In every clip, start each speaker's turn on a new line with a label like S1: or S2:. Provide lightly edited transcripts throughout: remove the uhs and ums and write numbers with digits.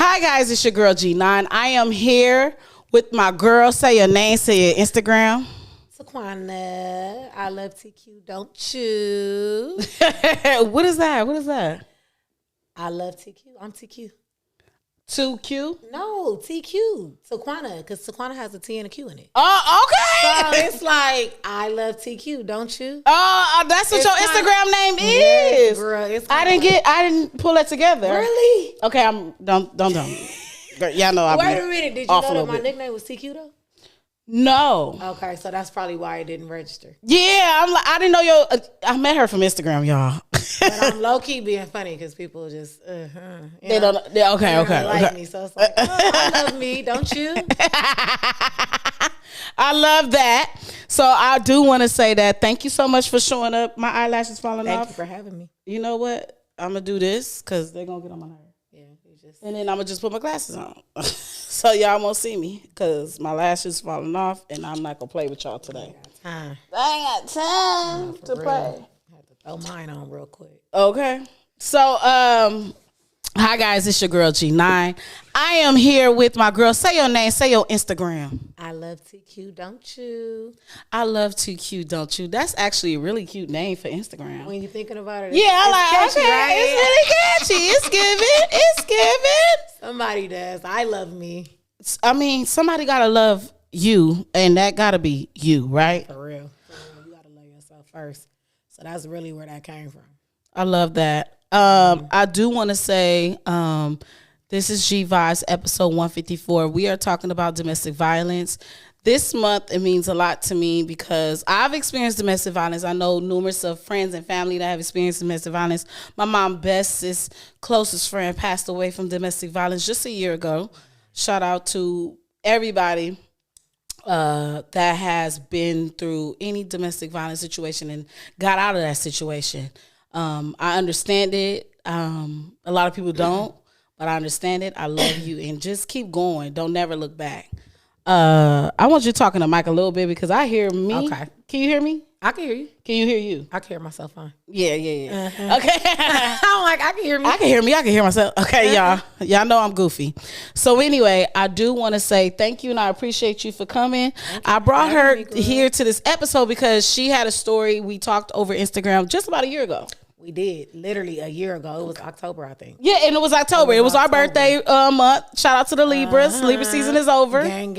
S1: Hi guys, it's your girl G9. I am here with my girl. Say your name, say your Instagram.
S2: Taqwuana, I love TQ, don't you?
S1: What is that? What is that?
S2: I love TQ. I'm TQ.
S1: 2Q?
S2: No, TQ. Taqwuana, because Taqwuana has a T and a Q in it.
S1: Oh, okay.
S2: So it's like, I love TQ, don't you?
S1: Oh, that's what
S2: It's
S1: your
S2: kinda-
S1: Instagram name
S2: Yes,
S1: is.
S2: girl, it's
S1: I didn't pull that together.
S2: Really?
S1: Okay, don't. Girl, y'all know I
S2: Wait a minute, did you know that my nickname was TQ though?
S1: No.
S2: Okay, so that's probably why it didn't register.
S1: Yeah, I didn't know I met her from Instagram, y'all.
S2: But I'm low key being funny because people just
S1: They don't. Okay.
S2: like me, so it's like, oh, I love me, don't you?
S1: I love that. So I do want to say that thank you so much for showing up. My eyelashes falling
S2: Thank
S1: off.
S2: you for having me.
S1: You know what? I'm gonna do this because they're gonna get on my nerves.
S2: Yeah, you just.
S1: And then I'm gonna just put my glasses on, so y'all won't see me because my lashes falling off, and I'm not gonna play with y'all today.
S2: Time.
S1: I ain't got time to play.
S2: I had to throw mine on real quick.
S1: Okay. So, hi guys, it's your girl G9. I am here with my girl. Say your name, say your Instagram.
S2: I love TQ, don't you?
S1: I love 2Q, don't you? That's actually a really cute name for Instagram.
S2: When you're thinking about it,
S1: Yeah, I like
S2: catchy,
S1: okay,
S2: right?
S1: it's really catchy. It's giving. It's giving.
S2: Somebody does. I love me.
S1: I mean, somebody gotta love you, and that gotta be you, right?
S2: For real. You gotta love yourself first. So that's really where that came from.
S1: I love that. I do want to say this is GVIBEZ episode 154. We are talking about domestic violence. This month, it means a lot to me because I've experienced domestic violence. I know numerous of friends and family that have experienced domestic violence. My mom, bestest, closest friend, passed away from domestic violence just a year ago. Shout out to everybody that has been through any domestic violence situation and got out of that situation. I understand it. A lot of people don't, but I understand it. I love you, and just keep going. Don't never look back. I want you talking to Mike a little bit because I hear me.
S2: Okay.
S1: Can you hear me?
S2: I can hear you.
S1: Can you hear you?
S2: I can hear myself fine.
S1: Yeah.
S2: Uh-huh.
S1: Okay.
S2: I'm like, I can hear me.
S1: I can hear me. I can hear myself. Okay, y'all. Y'all know I'm goofy. So anyway, I do want to say thank you, and I appreciate you for coming. I brought her here to this episode because she had a story we talked over Instagram just about a year ago.
S2: We did. Literally a year ago. It was October, I think.
S1: Yeah, and it was October. It was our birthday month. Shout out to the Libras. Libra season is over.
S2: Gang.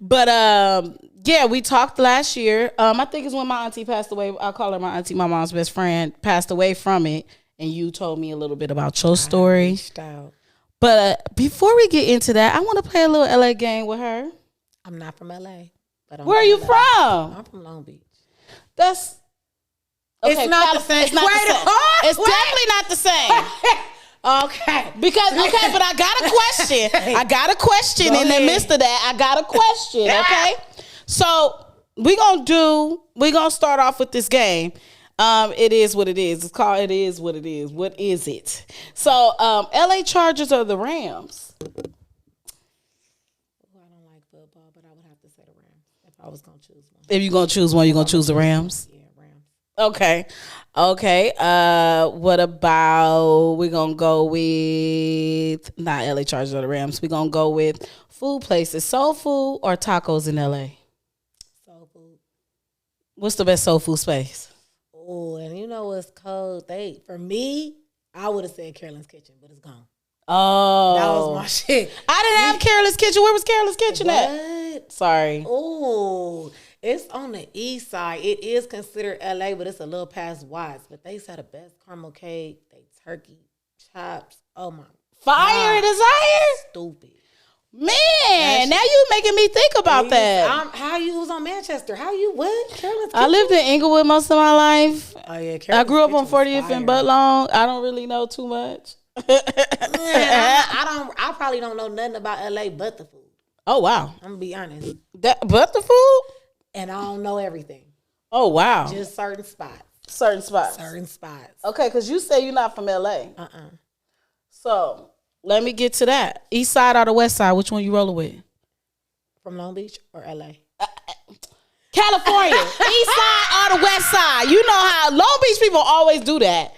S1: But yeah, we talked last year. I think it's when my auntie passed away. I call her my auntie, my mom's best friend, passed away from it. And you told me a little bit about your story.
S2: Reached out.
S1: But before we get into that, I want to play a little LA game with her.
S2: I'm not from LA. But I'm
S1: Where are you
S2: LA.
S1: from?
S2: I'm from Long Beach.
S1: That's
S2: It's not the same.
S1: It's not the same. It's definitely not the same.
S2: Okay.
S1: Because but I got a question. I got a question
S2: Go
S1: in the
S2: ahead.
S1: midst of that. I got a question. Okay. So we're gonna start off with this game. It is what it is. It's called It Is What It Is. What is it? So LA Chargers or the Rams?
S2: I don't like football, but I would have to say the Rams if I was gonna choose one.
S1: If you're gonna choose one, you're gonna choose the Rams.
S2: Yeah, Rams.
S1: Okay. What about we're gonna go with not LA Chargers or the Rams. We're gonna go with food places. Soul food or tacos in LA?
S2: Soul food.
S1: What's the best soul food space?
S2: Oh, and you know what's cold? For me, I would have said Carolyn's Kitchen, but it's gone.
S1: Oh,
S2: That was my shit.
S1: I didn't have Carolyn's Kitchen. Where was Carolyn's Kitchen at?
S2: What?
S1: Sorry.
S2: Oh, it's on the east side. It is considered LA, but it's a little past Watts. But they sell the best caramel cake, they turkey chops. Oh my
S1: Fire and
S2: God.
S1: Desire?
S2: Stupid.
S1: Man, now you making me think about that.
S2: How you was on Manchester? How you what? Carolyn's
S1: I lived in Inglewood most of my life.
S2: Oh yeah,
S1: I grew up on 40th and Butlong. I don't really know too much.
S2: I probably don't know nothing about LA but the food.
S1: Oh wow.
S2: I'm gonna be honest.
S1: But the food?
S2: And I don't know everything.
S1: Oh wow.
S2: Just certain spots.
S1: Certain spots. Okay, because you say you're not from LA. So let me get to that. East side or the west side? Which one you rolling with?
S2: From Long Beach or LA?
S1: California. East side or the west side? You know how Long Beach people always do that.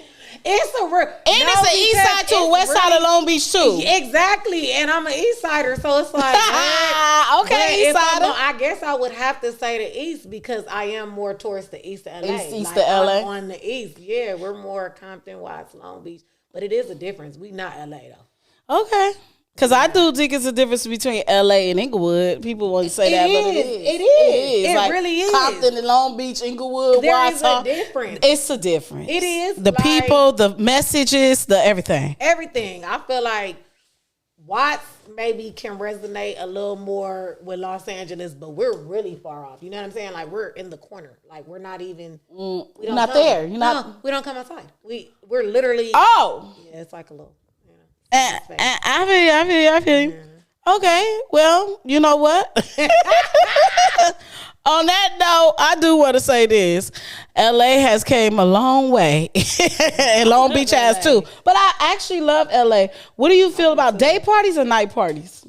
S2: It's a real,
S1: it's the east side too, west side of Long Beach too.
S2: Exactly, and I'm an east sider, so it's like
S1: okay, east sider.
S2: I guess I would have to say the east because I am more towards the east of LA.
S1: East of LA.
S2: I'm on the east, yeah, we're more Compton, Watts, Long Beach, but it is a difference. We not LA though.
S1: Okay. Because I do think it's a difference between LA and Inglewood. People won't say that, but it is.
S2: It is. It
S1: like
S2: really is.
S1: Compton and Long Beach, Inglewood,
S2: there is
S1: Wausau.
S2: a difference.
S1: It's a difference.
S2: It is.
S1: The people, the messages, the everything.
S2: Everything. I feel like Watts maybe can resonate a little more with Los Angeles, but we're really far off. You know what I'm saying? Like we're in the corner. Like we're not even.
S1: You're not there. You're not.
S2: No, we don't come outside. We're literally.
S1: Oh.
S2: Yeah, it's like a little.
S1: I feel you. Okay, well, you know what? On that note, I do want to say this. LA has came a long way. And Long Beach has too. But I actually love LA. What do you feel about day parties or night parties?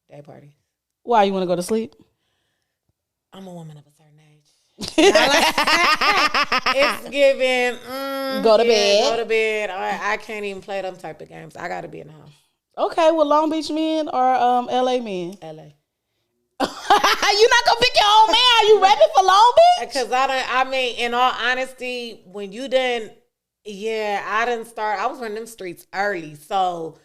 S2: Day parties.
S1: Why, you want to go to sleep?
S2: I'm a woman of a certain age. It's giving.
S1: Go to bed.
S2: Go to bed. I can't even play them type of games. I got to be in the house.
S1: Okay, well, Long Beach men or LA men?
S2: LA.
S1: You're not gonna pick your own man. Are you repping for Long Beach?
S2: Because I mean, in all honesty, when you done, I didn't start. I was running them streets early, so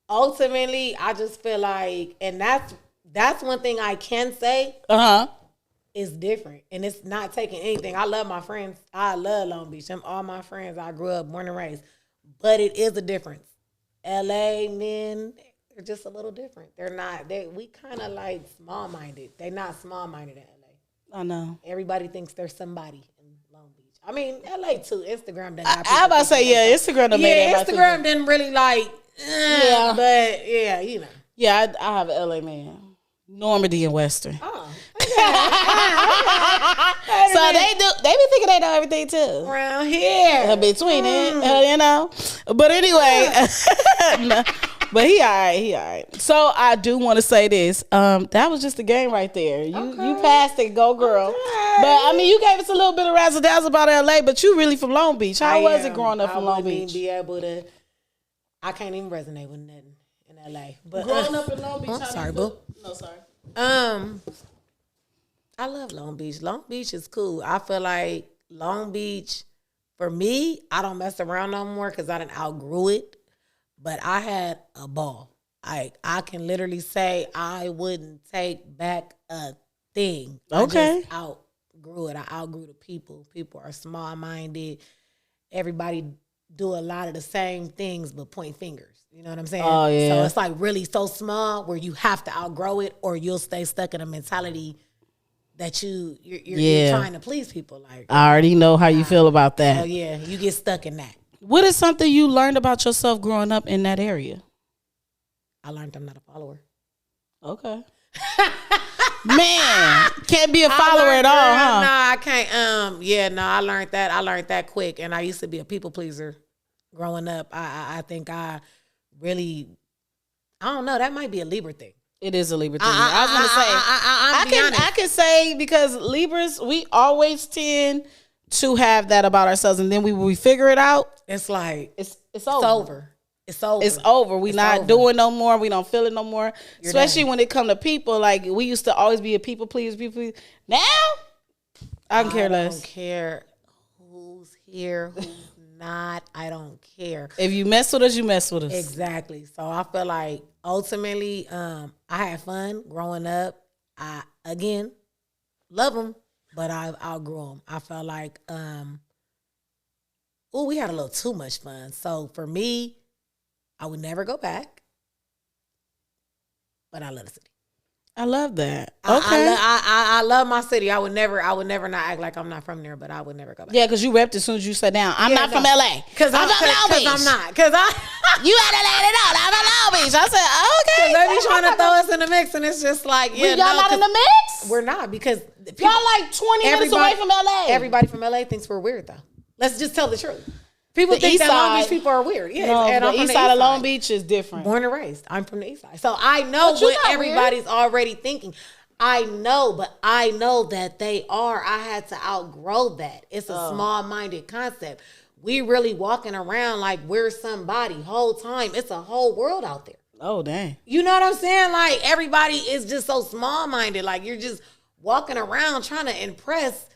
S2: ultimately, I just feel like, and that's one thing I can say. It's different, and it's not taking anything. I love my friends. I love Long Beach. Them all my friends. I grew up, born and raised, but it is a difference. LA men. They're just a little different. They're not. We kind of like small minded. They're not small minded in LA.
S1: I know.
S2: Everybody thinks they're somebody in Long Beach. I mean, LA too. Instagram didn't.
S1: I about to say Instagram.
S2: Instagram didn't really like. But you know.
S1: Yeah, I have an LA man. Normandy and Western.
S2: Oh.
S1: So they be thinking they know everything too.
S2: Around here.
S1: Between it, you know. But anyway. No. But he all right. So I do want to say this. That was just a game right there. You passed it, go girl. Okay. But I mean, you gave us a little bit of razzle dazzle about LA, but you really from Long Beach. How was it growing up from Long Beach?
S2: Be able to. I can't even resonate with nothing in LA. But
S1: growing up in Long Beach.
S2: Sorry, boo.
S1: No, sorry.
S2: I love Long Beach. Long Beach is cool. I feel like Long Beach, for me, I don't mess around no more because I done outgrew it. But I had a ball. I can literally say I wouldn't take back a thing.
S1: Okay.
S2: I just outgrew it. I outgrew the people. People are small-minded. Everybody do a lot of the same things but point fingers. You know what I'm saying?
S1: Oh, yeah.
S2: So it's like really so small where you have to outgrow it or you'll stay stuck in a mentality that you're trying to please people. Like
S1: I already know how you feel about that.
S2: Oh, yeah. You get stuck in that.
S1: What is something you learned about yourself growing up in that area?
S2: I learned I'm not a follower.
S1: Okay. Man, can't be a follower at all, huh?
S2: No, I can't. I learned that. I learned that quick. And I used to be a people pleaser growing up. I think I really, I don't know. That might be a Libra thing.
S1: It is a Libra thing. I was going to say, I can say because Libras, we always tend to have that about ourselves, and then we figure it out.
S2: It's like
S1: it's
S2: over. It's over.
S1: It's over. We not doing no more. We don't feel it no more. Especially when it come to people. Like we used to always be a people pleaser. Now I can care less.
S2: I don't care who's here, who's not. I don't care.
S1: If you mess with us, you mess with us.
S2: Exactly. So I feel like ultimately, I had fun growing up. I again love them. But I outgrew them. I felt like, we had a little too much fun. So for me, I would never go back. But I love the city.
S1: I love that. Okay.
S2: I love my city. I would never not act like I'm not from there, but I would never go back.
S1: Yeah, because you repped as soon as you sat down. I'm not from LA.
S2: Because I'm not. Because
S1: you had to let it out. I'm from Long Beach. I said, okay.
S2: Because they be trying to throw us in the mix, and it's just like,
S1: y'all not in the mix?
S2: We're not, because
S1: y'all like 20 minutes away from LA.
S2: Everybody from LA thinks we're weird, though. Let's just tell the truth. People think that Long Beach people are weird. Yeah,
S1: no, and the east side of Long Beach is different.
S2: Born and raised. I'm from the east side. So I know what everybody's already thinking. I know, but I know that they are. I had to outgrow that. It's a small-minded concept. we really walking around like we're somebody whole time. It's a whole world out there.
S1: Oh, dang.
S2: You know what I'm saying? Like, everybody is just so small-minded. Like, you're just walking around trying to impress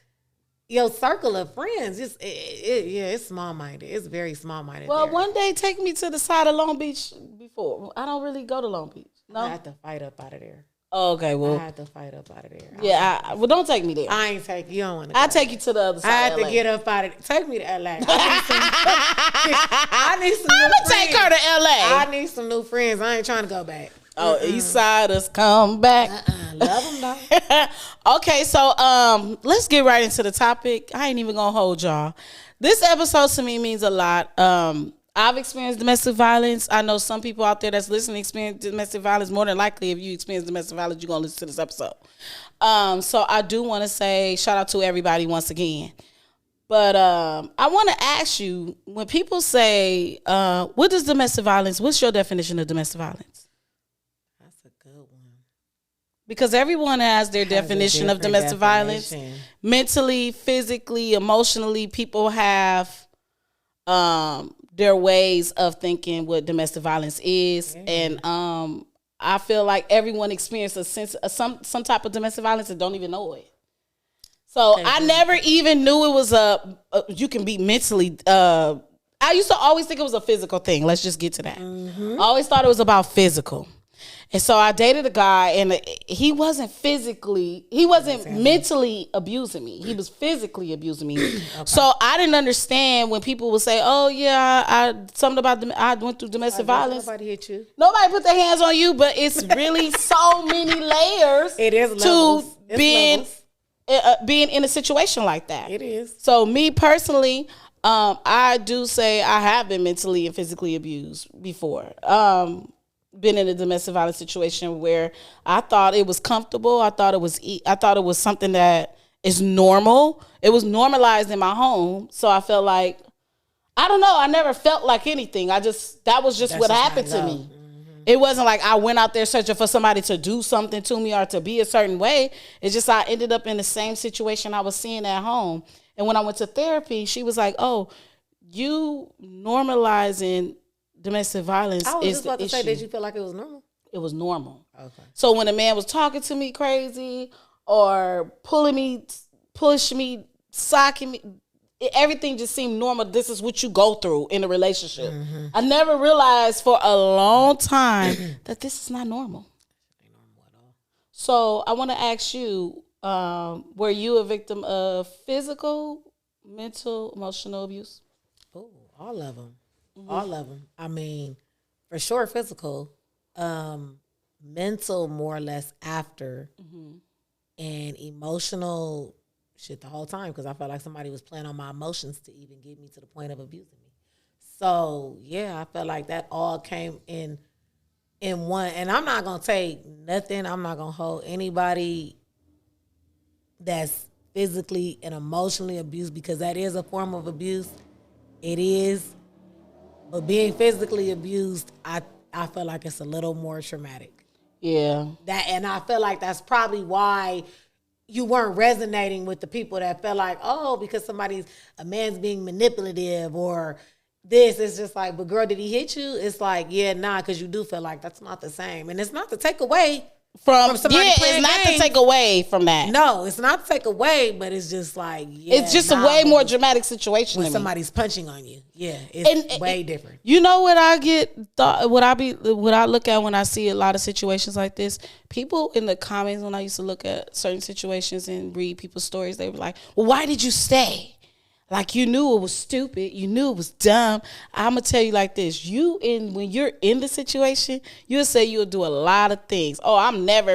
S2: your circle of friends. It's small-minded. It's very small-minded.
S1: Well, one day take me to the side of Long Beach before. I don't really go to Long Beach. No?
S2: I have to fight up out of there.
S1: Oh, okay, well.
S2: I have to fight up out of there.
S1: Yeah, well, don't take me there.
S2: I ain't take you. You don't want to
S1: I'll take you to the other side.
S2: I have
S1: of
S2: to
S1: LA.
S2: get up out of there. Take me to LA. I need some new
S1: I'm going to
S2: friends.
S1: take her to LA.
S2: I need some new friends. I ain't trying to go back.
S1: Oh, East Siders, come back.
S2: Love them, though.
S1: Okay, so let's get right into the topic. I ain't even going to hold y'all. This episode to me means a lot. I've experienced domestic violence. I know some people out there that's listening experience domestic violence. More than likely, if you experience domestic violence, you're going to listen to this episode. So I do want to say shout out to everybody once again. But I want to ask you, when people say, what is domestic violence? What's your definition of domestic violence?
S2: That's a good one.
S1: Because everyone has their definition of domestic violence. Mentally, physically, emotionally, people have their ways of thinking what domestic violence is. Yeah. And I feel like everyone experienced a sense of some type of domestic violence and don't even know it. So I never even knew it was you can be mentally, I used to always think it was a physical thing. Let's just get to that. I always thought it was about physical. And so I dated a guy, and he wasn't mentally abusing me. He was physically abusing me. Okay. So I didn't understand when people would say, oh yeah, I went through domestic violence.
S2: Nobody hit you.
S1: Nobody put their hands on you, but it's really so many layers
S2: it is levels.
S1: to being in a situation like that.
S2: It is.
S1: So me personally, I do say I have been mentally and physically abused before. Been in a domestic violence situation where I thought it was comfortable. I thought it was something that is normal. It was normalized in my home. So I felt like, I don't know. I never felt like anything. That was just what happened to me. Mm-hmm. It wasn't like I went out there searching for somebody to do something to me or to be a certain way. It's just I ended up in the same situation I was seeing at home. And when I went to therapy, she was like, oh, you normalizing domestic violence is the issue. I was just about to say,
S2: did you feel like it was normal?
S1: It was normal.
S2: Okay.
S1: So when a man was talking to me crazy or pulling me, pushing me, socking me, everything just seemed normal. This is what you go through in a relationship. Mm-hmm. I never realized for a long time that this is not normal. Ain't normal at all. So I want to ask you, were you a victim of physical, mental, emotional abuse?
S2: Oh, all of them. Mm-hmm. All of them. I mean, for sure physical, mental more or less after, and emotional shit the whole time because I felt like somebody was playing on my emotions to even get me to the point of abusing me. So, yeah, I felt like that all came in one. And I'm not going to take nothing. I'm not going to hold anybody that's physically and emotionally abused because that is a form of abuse. It is. But being physically abused, I feel like it's a little more traumatic.
S1: Yeah.
S2: And I feel like that's probably why you weren't resonating with the people that felt like, oh, because a man's being manipulative or this. It's just like, but girl, did he hit you? It's like, yeah, nah, because you do feel like that's not the same. And it's not to take away from somebody playing
S1: it's not
S2: games.
S1: To take away from that.
S2: No, it's not to take away, but it's just like, yeah.
S1: It's just a way more dramatic situation
S2: when somebody's punching on you. Yeah, it's way different.
S1: You know what I what I look at when I see a lot of situations like this? People in the comments, when I used to look at certain situations and read people's stories, they were like, well, why did you stay? Like, you knew it was stupid. You knew it was dumb. I'm going to tell you like this. When you're in the situation, you'll say you'll do a lot of things. Oh,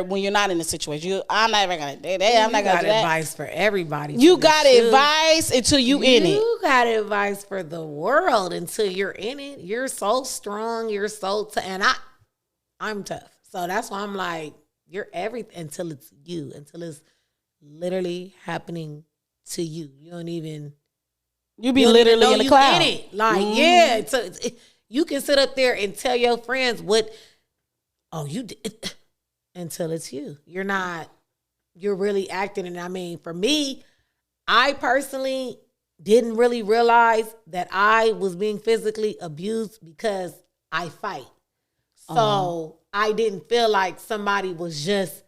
S1: when you're not in the situation, I'm never going to do that. I'm not going to do that.
S2: You got advice for everybody.
S1: You got advice until you in it.
S2: You got advice for the world until you're in it. You're so strong. You're so and I'm tough. So that's why I'm like, you're everything until it's you, until it's literally happening to you. You don't even...
S1: You be literally in the cloud.
S2: In it. Like, yeah. So you can sit up there and tell your friends you did, until it's you. You're really acting. And I mean, for me, I personally, didn't really realize that I was being physically abused because I fight. So I didn't feel like somebody was just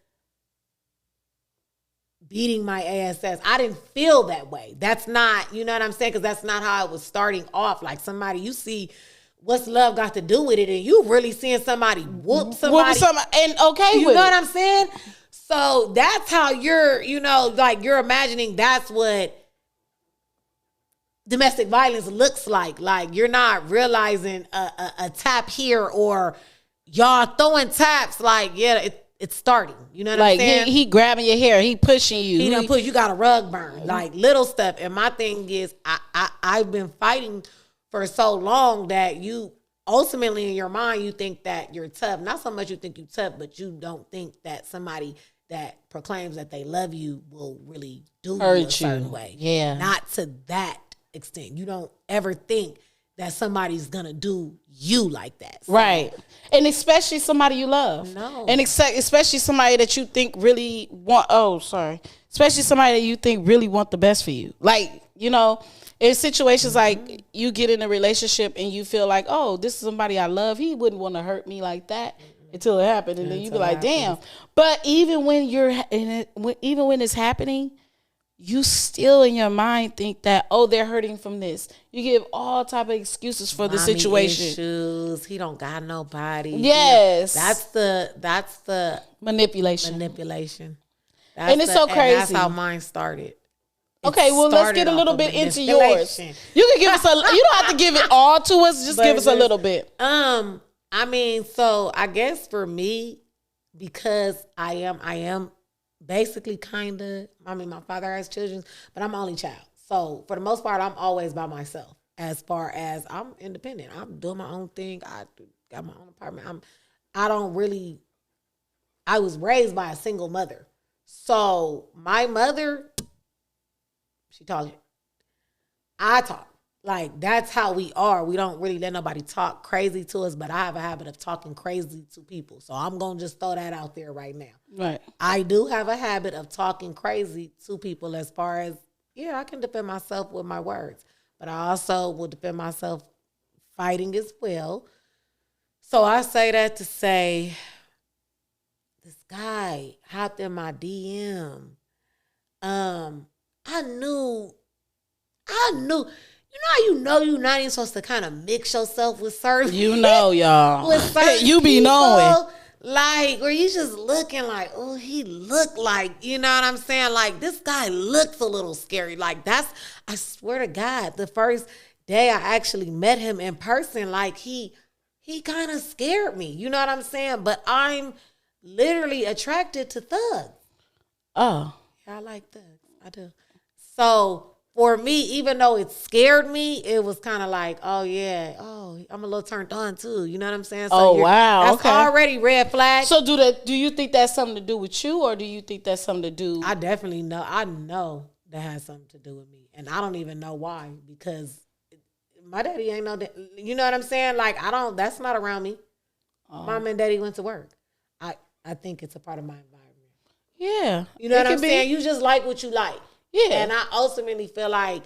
S2: beating my ass. I didn't feel that way. That's not, you know what I'm saying? Because that's not how it was starting off. Like somebody, you see, what's love got to do with it? And you really seeing somebody whoop somebody.
S1: And okay
S2: you
S1: with
S2: know
S1: it.
S2: what I'm saying? So that's how you're, like you're imagining that's what domestic violence looks like. Like you're not realizing a tap here or y'all throwing taps. Like, yeah, it's starting. You know what I'm saying?
S1: He grabbing your hair. He pushing you.
S2: He done push. You got a rug burn. Like little stuff. And my thing is, I've been fighting for so long that you ultimately in your mind, you think that you're tough. Not so much you think you're tough, but you don't think that somebody that proclaims that they love you will really do you a certain way.
S1: Yeah.
S2: Not to that extent. You don't ever think that somebody's gonna do you like that. So,
S1: right. And especially somebody you love.
S2: No.
S1: And especially somebody that you think really especially somebody that you think really want the best for you. Like, in situations like you get in a relationship and you feel like, oh, this is somebody I love. He wouldn't want to hurt me like that until it happened. And then you be like, damn. But even when you're in it, even when it's happening, you still in your mind think that, oh, they're hurting from this. You give all type of excuses for the situation.
S2: Issues. He don't got nobody.
S1: Yes.
S2: That's the
S1: manipulation.
S2: And
S1: it's so crazy.
S2: And that's how mine started.
S1: Okay, well, let's get a little bit into yours. You can give us you don't have to give it all to us. Just give us a little bit.
S2: I mean, so I guess for me, because I am basically kind of, my father has children, but I'm only child. So for the most part, I'm always by myself. As far as I'm independent, I'm doing my own thing. I got my own apartment. I was raised by a single mother. So my mother, she taught it. I talk. Like, that's how we are. We don't really let nobody talk crazy to us, but I have a habit of talking crazy to people. So I'm going to just throw that out there right now.
S1: Right.
S2: I do have a habit of talking crazy to people as far as, I can defend myself with my words. But I also will defend myself fighting as well. So I say that to say, this guy hopped in my DM. I knew. You know you're not even supposed to kind of mix yourself with certain
S1: y'all.
S2: With certain
S1: you be
S2: people,
S1: knowing.
S2: Like, where you just looking like, oh, he looked like, you know what I'm saying? Like, this guy looks a little scary. Like, I swear to God, the first day I actually met him in person, like, he kind of scared me. You know what I'm saying? But I'm literally attracted to thugs.
S1: Oh.
S2: Yeah, I like thugs. I do. So for me, even though it scared me, it was kind of like, oh, yeah. Oh, I'm a little turned on, too. You know what I'm saying? So
S1: wow.
S2: That's already red flag.
S1: So do you think that's something to do with you, or do you think that's something to do?
S2: I definitely know. I know that has something to do with me. And I don't even know why, because my daddy ain't no, you know what I'm saying? Like, that's not around me. Mom and daddy went to work. I think it's a part of my environment.
S1: Yeah.
S2: You know what I'm saying? You just like what you like.
S1: Yeah.
S2: And I ultimately feel like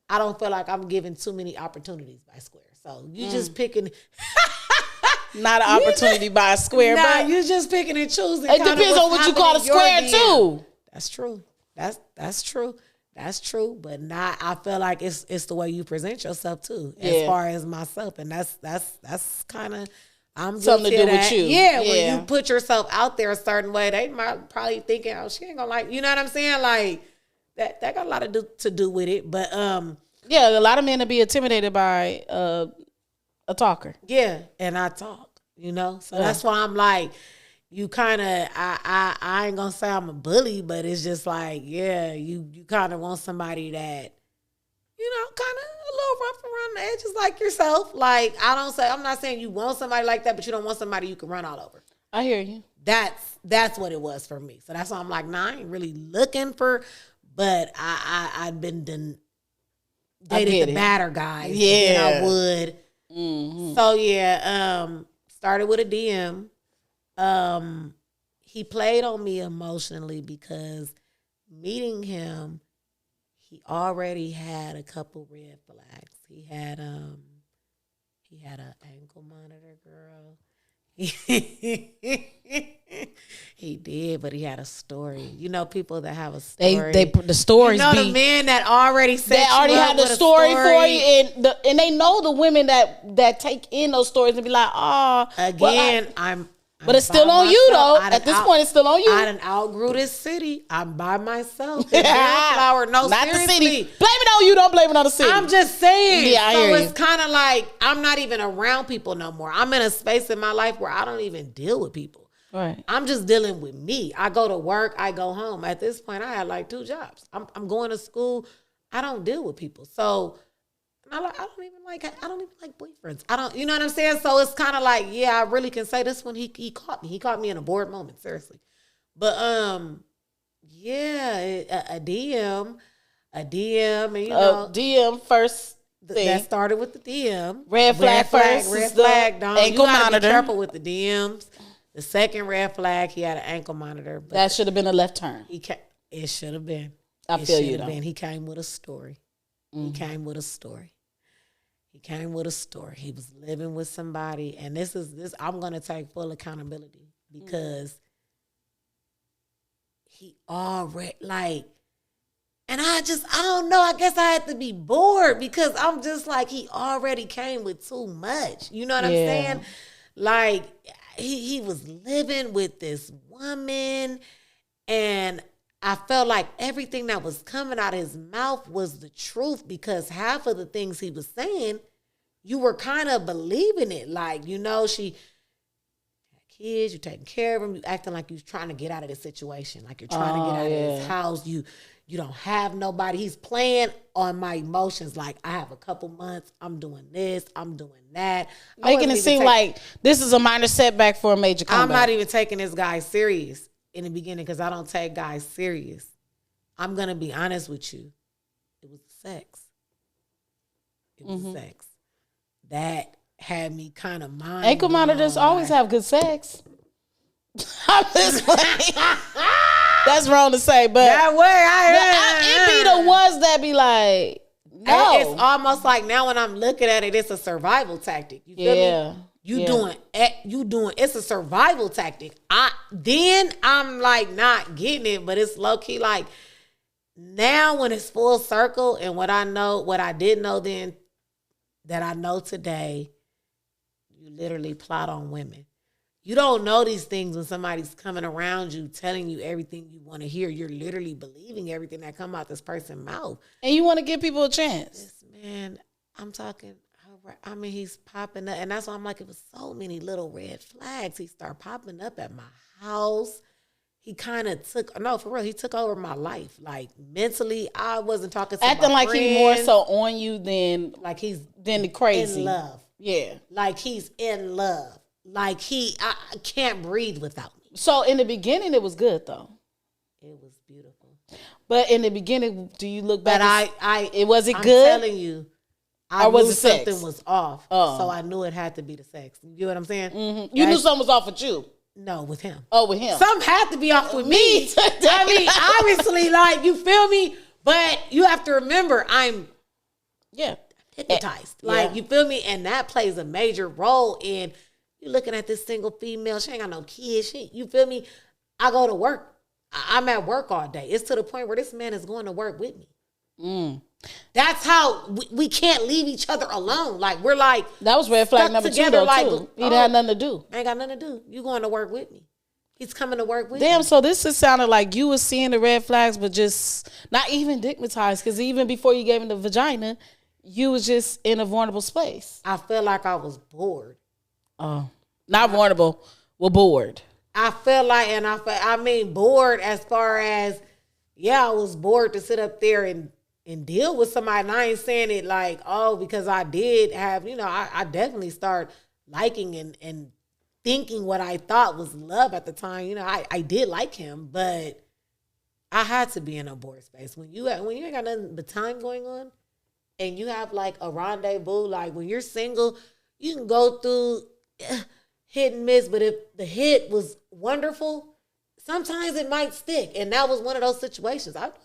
S2: I don't feel like I'm giving too many opportunities by square. So you just picking.
S1: Not an opportunity by a square, but
S2: you just picking and choosing.
S1: It depends on what you call a square too.
S2: That's true. That's true. That's true. But I feel like it's the way you present yourself too, as far as myself, and that's kind of. I'm
S1: something to do with you.
S2: Yeah, when you put yourself out there a certain way, they might probably thinking, oh, she ain't gonna like, you know what I'm saying? Like that got a lot to do with it. But
S1: yeah, a lot of men will be intimidated by a talker.
S2: Yeah, and I talk, so that's why I'm like, you kind of, I ain't gonna say I'm a bully, but it's just like, yeah, you kind of want somebody that, kind of a little rough around the edges like yourself. Like, I'm not saying you want somebody like that, but you don't want somebody you can run all over.
S1: I hear you.
S2: That's what it was for me. So that's why I'm like, I ain't really looking for, but I've been dated the badder guys.
S1: Yeah.
S2: I would. Mm-hmm. So started with a DM. He played on me emotionally because meeting him, he already had a couple red flags. He had an ankle monitor, girl. He did, but he had a story. You know, people that have a story.
S1: The stories.
S2: You know, the men that already
S1: had the story for you, and they know the women that take in those stories and be like, but it's still on you though. At this point, it's still on you.
S2: I done outgrew this city. I'm by myself. Flower, no,
S1: not
S2: seriously.
S1: The city. Blame it on you. Don't blame it on the city.
S2: I'm just saying.
S1: Yeah, I hear
S2: it's kind of like I'm not even around people no more. I'm in a space in my life where I don't even deal with people.
S1: Right.
S2: I'm just dealing with me. I go to work. I go home. At this point, I had like 2 jobs. I'm going to school. I don't deal with people. So I don't even like boyfriends. I don't, you know what I'm saying? So it's kind of like, yeah, I really can say this one. He caught me. He caught me in a bored moment, seriously. But yeah, a DM, and you know,
S1: DM first.
S2: That started with the DM.
S1: Red flag first.
S2: Red flag. Don't
S1: ankle
S2: you gotta
S1: monitor.
S2: Be careful with the DMs. The second red flag, he had an ankle monitor. But
S1: that should have been a left turn.
S2: It should have been.
S1: I feel you though.
S2: He came with a story. He came with a story. He was living with somebody, and this I'm gonna take full accountability because he already and I don't know. I guess I had to be bored because I'm just like, he already came with too much. You know what I'm saying? Like he was living with this woman, and I felt like everything that was coming out of his mouth was the truth because half of the things he was saying, you were kind of believing it. Like, you know, she had kids, you're taking care of them, you acting like you're trying to get out of this situation. Like you're trying to get out of his house. You don't have nobody. He's playing on my emotions. Like, I have a couple months. I'm doing this. I'm doing that.
S1: Making it seem like this is a minor setback for a major comeback.
S2: I'm not even taking this guy serious in the beginning because I don't take guys serious. I'm going to be honest with you. It was sex. Sex. That had me kind of mind.
S1: Ankle monitors always have good sex. I'm just playing. That's wrong to say, but
S2: that way
S1: it be the ones that be like, no.
S2: It's almost like now when I'm looking at it, it's a survival tactic. You feel me? You doing it's a survival tactic. I'm like not getting it, but it's low key like now when it's full circle and what I did know then that I know today, you literally plot on women. You don't know these things when somebody's coming around you, telling you everything you want to hear. You're literally believing everything that come out this person's mouth.
S1: And you want to give people a chance.
S2: This man, I'm talking, he's popping up. And that's why I'm like, it was so many little red flags. He started popping up at my house. He kind of he took over my life. Like mentally, I wasn't talking to
S1: acting
S2: my
S1: like
S2: friends.
S1: He more so on you than
S2: like he's
S1: than the crazy.
S2: In love.
S1: Yeah.
S2: Like he's in love. Like I can't breathe without me.
S1: So in the beginning, it was good though.
S2: It was beautiful.
S1: But in the beginning, do you look back?
S2: But
S1: it wasn't
S2: I'm
S1: good.
S2: I'm telling you, I knew something was off.
S1: Oh.
S2: So I knew it had to be the sex. You know what I'm saying?
S1: Mm-hmm. You knew something was off with you.
S2: No, with him.
S1: Oh, with him.
S2: Something had to be off with me. I mean, obviously, like, you feel me? But you have to remember, I'm hypnotized. Like, you feel me? And that plays a major role in you looking at this single female. She ain't got no kids. You feel me? I go to work. I'm at work all day. It's to the point where this man is going to work with me. That's how we can't leave each other alone. Like, we're like,
S1: that was red flag number 2 though, like, too. He had nothing to do.
S2: Ain't got nothing to do. You going to work with me. He's coming to work with me.
S1: Damn, so this just sounded like you was seeing the red flags, but just not even stigmatized. Because even before you gave him the vagina, you was just in a vulnerable space.
S2: I feel like I was bored.
S1: Oh, not vulnerable. Well, bored.
S2: I felt like, bored as far as, I was bored to sit up there and deal with somebody. And I ain't saying it like, because I did have, I definitely started liking and thinking what I thought was love at the time. I did like him, but I had to be in a bored space. When you ain't got nothing but time going on and you have like a rendezvous, like when you're single, you can go through hit and miss, but if the hit was wonderful, sometimes it might stick. And that was one of those situations. That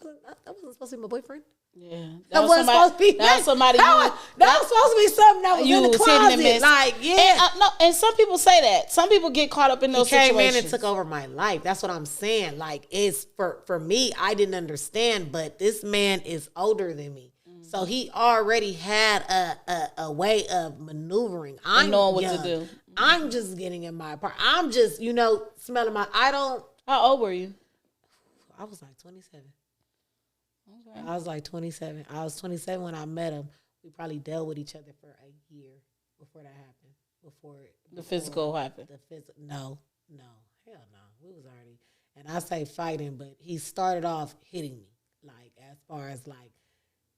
S2: wasn't supposed to be my boyfriend.
S1: Yeah,
S2: that wasn't supposed to be.
S1: That was somebody.
S2: That was supposed to be something that was in the closet. Like, yeah.
S1: And, no, and some people say that. Some people get caught up in those situations.
S2: He came in and took over my life. That's what I'm saying. Like, it's for me, I didn't understand, but this man is older than me. So he already had a way of maneuvering. I'm knowing what to do. I'm just getting in my part. I'm just, smelling my,
S1: How old were you?
S2: I was like 27. Okay. I was like 27. I was 27 when I met him. We probably dealt with each other for a year before that happened. Before
S1: the physical happened.
S2: No, hell no. We was already, and I say fighting, but he started off hitting me, like as far as like,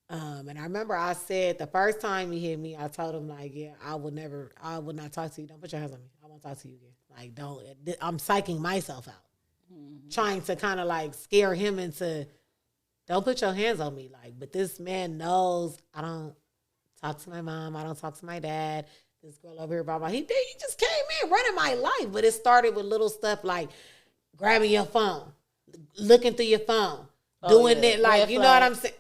S2: and I remember I said the first time he hit me, I told him like, yeah, I would not talk to you. Don't put your hands on me. I won't talk to you again. Like, don't. I'm psyching myself out, trying to kind of like scare him into. Don't put your hands on me. Like, but this man knows I don't talk to my mom. I don't talk to my dad. This girl over here, blah. He just came in running my life. But it started with little stuff like grabbing your phone, looking through your phone, doing it like, red you flag. Know what I'm saying?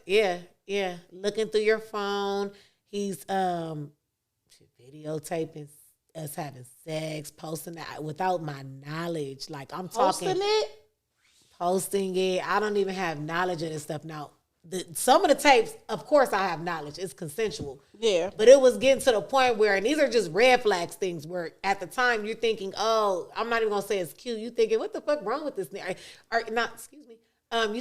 S2: Yeah. Looking through your phone. He's videotaping us having sex, posting that without my knowledge. Like, I'm talking. Posting it. I don't even have knowledge of this stuff. Now, some of the tapes, of course, I have knowledge. It's consensual. Yeah. But it was getting to the point where, and these are just red flags things where at the time you're thinking, oh, I'm not even going to say it's cute. You thinking, what the fuck wrong with this? You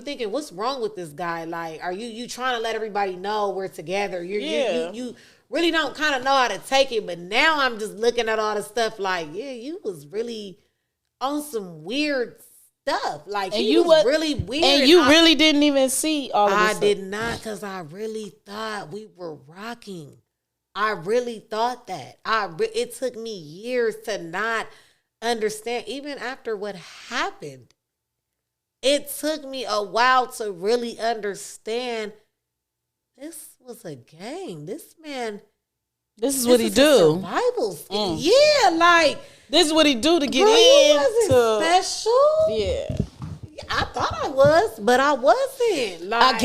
S2: thinking, what's wrong with this guy? Like, are you trying to let everybody know we're together? You really don't kind of know how to take it. But now I'm just looking at all the stuff like, yeah, you was really on some weird stuff. Like, he was really weird.
S1: And you really didn't even see all of this stuff.
S2: I did not, because I really thought we were rocking. I really thought that. It took me years to not understand, even after what happened. It took me a while to really understand this was a game. This man...
S1: This is what he do.
S2: Survival skill. Yeah, like...
S1: This is what he do to get
S2: in. Wasn't special.
S1: Yeah.
S2: I thought I was, but I wasn't. Like,
S1: I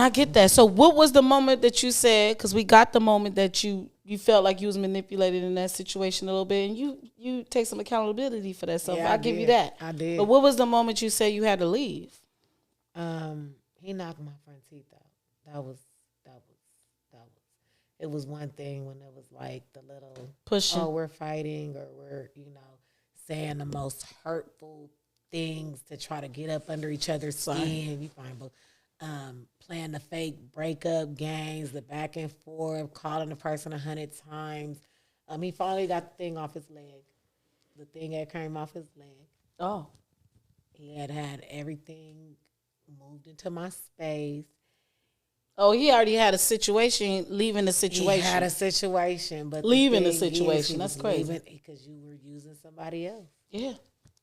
S1: get that. So what was the moment that you said, because we got the moment that you felt like you was manipulated in that situation a little bit, and you take some accountability for that. So I give you that.
S2: I did.
S1: But what was the moment you said you had to leave?
S2: He knocked my front teeth out. That was. It was one thing when it was like the little pushing. Oh, we're fighting, or we're, saying the most hurtful things to try to get up under each other's skin. You find both playing the fake breakup games, the back and forth, calling the person 100 times. He finally got the thing off his leg. The thing that came off his leg.
S1: Oh.
S2: He had everything moved into my space.
S1: Oh, he already had a situation, leaving the situation.
S2: He had a situation, but
S1: leaving the situation. That's crazy.
S2: Because you were using somebody else.
S1: Yeah.